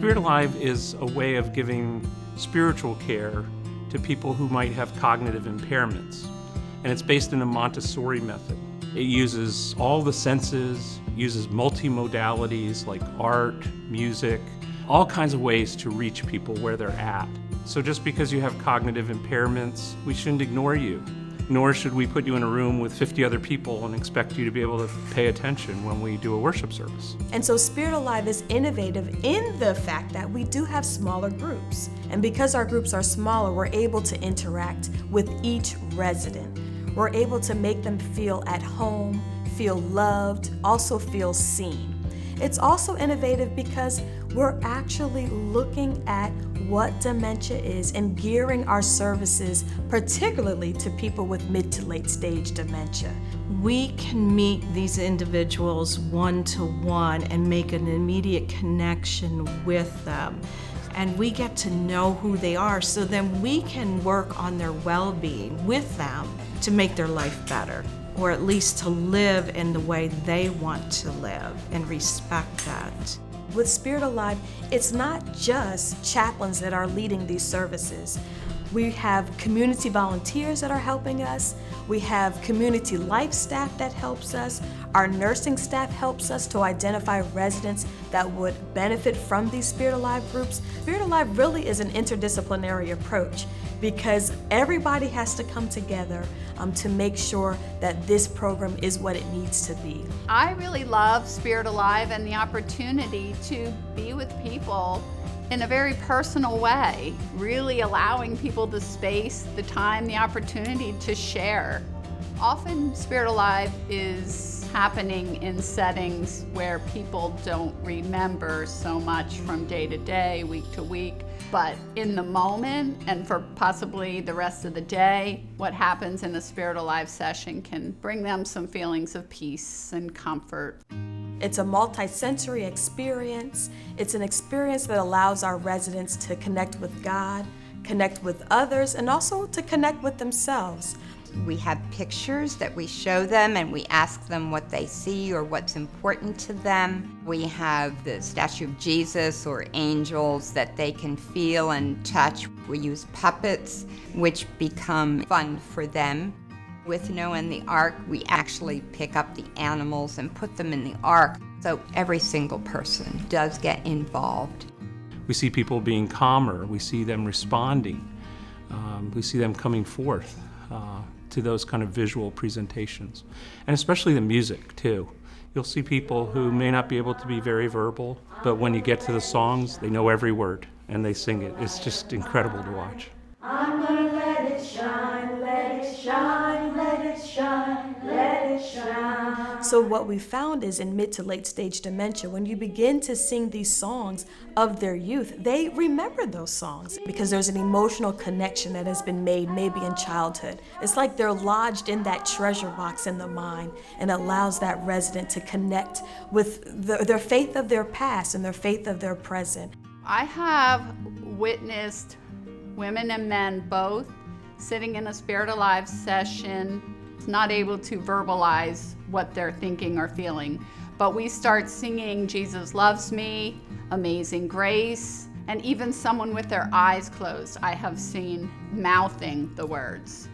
Spirit Alive is a way of giving spiritual care to people who might have cognitive impairments. And it's based in a Montessori method. It uses all the senses, uses multimodalities like art, music, all kinds of ways to reach people where they're at. So just because you have cognitive impairments, we shouldn't ignore you. Nor should we put you in a room with 50 other people and expect you to be able to pay attention when we do a worship service. And so Spirit Alive is innovative in the fact that we do have smaller groups. And because our groups are smaller, we're able to interact with each resident. We're able to make them feel at home, feel loved, also feel seen. It's also innovative because we're actually looking at what dementia is and gearing our services particularly to people with mid to late stage dementia. We can meet these individuals one-to-one and make an immediate connection with them. And we get to know who they are, so then we can work on their well-being with them to make their life better, or at least to live in the way they want to live and respect that. With Spirit Alive, it's not just chaplains that are leading these services. We have community volunteers that are helping us. We have community life staff that helps us. Our nursing staff helps us to identify residents that would benefit from these Spirit Alive groups. Spirit Alive really is an interdisciplinary approach because everybody has to come together to make sure that this program is what it needs to be. I really love Spirit Alive and the opportunity to be with people in a very personal way, really allowing people the space, the time, the opportunity to share. Often Spirit Alive is happening in settings where people don't remember so much from day to day, week to week, but in the moment and for possibly the rest of the day, what happens in a Spirit Alive session can bring them some feelings of peace and comfort. It's a multi-sensory experience. It's an experience that allows our residents to connect with God, connect with others, and also to connect with themselves. We have pictures that we show them and we ask them what they see or what's important to them. We have the statue of Jesus or angels that they can feel and touch. We use puppets, which become fun for them. With Noah and the Ark, we actually pick up the animals and put them in the Ark. So every single person does get involved. We see people being calmer. We see them responding. We see them coming forth to those kind of visual presentations. And especially the music, too. You'll see people who may not be able to be very verbal, but when you get to the songs, they know every word and they sing it. It's just incredible to watch. I'm gonna let it shine, let it shine, let it shine, let it shine. So what we found is in mid to late stage dementia, when you begin to sing these songs of their youth, they remember those songs because there's an emotional connection that has been made maybe in childhood. It's like they're lodged in that treasure box in the mind and allows that resident to connect with their faith of their past and their faith of their present. I have witnessed women and men both sitting in a Spirit Alive session, not able to verbalize what they're thinking or feeling. But we start singing Jesus Loves Me, Amazing Grace, and even someone with their eyes closed I have seen mouthing the words,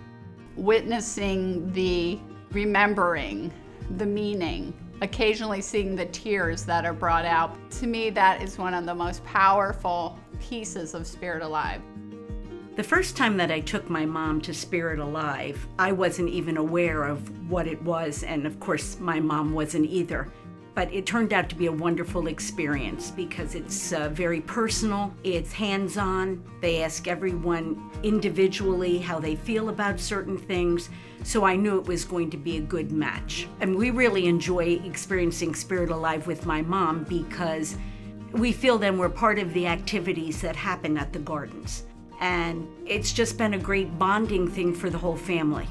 witnessing the remembering, the meaning, occasionally seeing the tears that are brought out. To me, that is one of the most powerful pieces of Spirit Alive. The first time that I took my mom to Spirit Alive, I wasn't even aware of what it was, and of course my mom wasn't either. But it turned out to be a wonderful experience because it's very personal, it's hands-on. They ask everyone individually how they feel about certain things, so I knew it was going to be a good match. And we really enjoy experiencing Spirit Alive with my mom because we feel then we're part of the activities that happen at the gardens. And it's just been a great bonding thing for the whole family.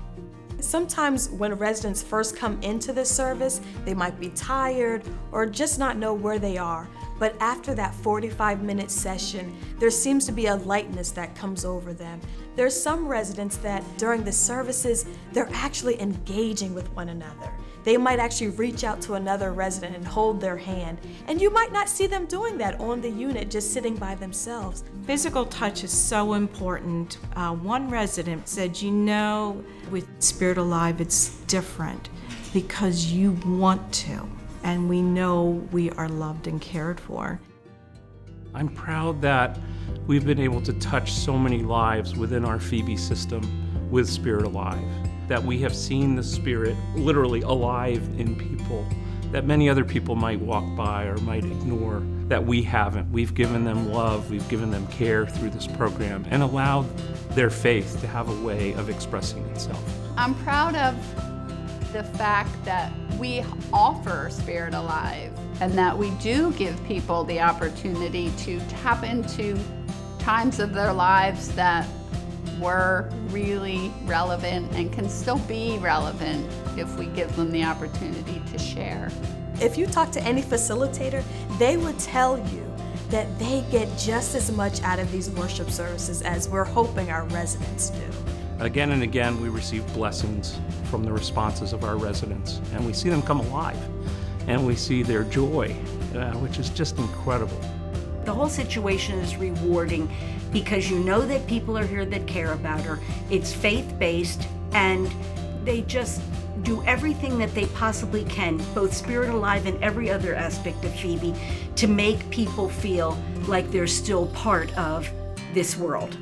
Sometimes when residents first come into the service, they might be tired or just not know where they are. But after that 45-minute session, there seems to be a lightness that comes over them. There's some residents that during the services, they're actually engaging with one another. They might actually reach out to another resident and hold their hand. And you might not see them doing that on the unit, just sitting by themselves. Physical touch is so important. One resident said, with Spirit Alive, it's different because you want to, and we know we are loved and cared for. I'm proud that we've been able to touch so many lives within our Phoebe system with Spirit Alive, that we have seen the Spirit literally alive in people that many other people might walk by or might ignore, that we haven't. We've given them love, we've given them care through this program, and allowed their faith to have a way of expressing itself. I'm proud of the fact that we offer Spirit Alive and that we do give people the opportunity to tap into times of their lives that were really relevant and can still be relevant if we give them the opportunity to share. If you talk to any facilitator, they would tell you that they get just as much out of these worship services as we're hoping our residents do. Again and again, we receive blessings from the responses of our residents, and we see them come alive, and we see their joy, which is just incredible. The whole situation is rewarding because you know that people are here that care about her. It's faith-based, and they just do everything that they possibly can, both Spirit Alive and every other aspect of Phoebe, to make people feel like they're still part of this world.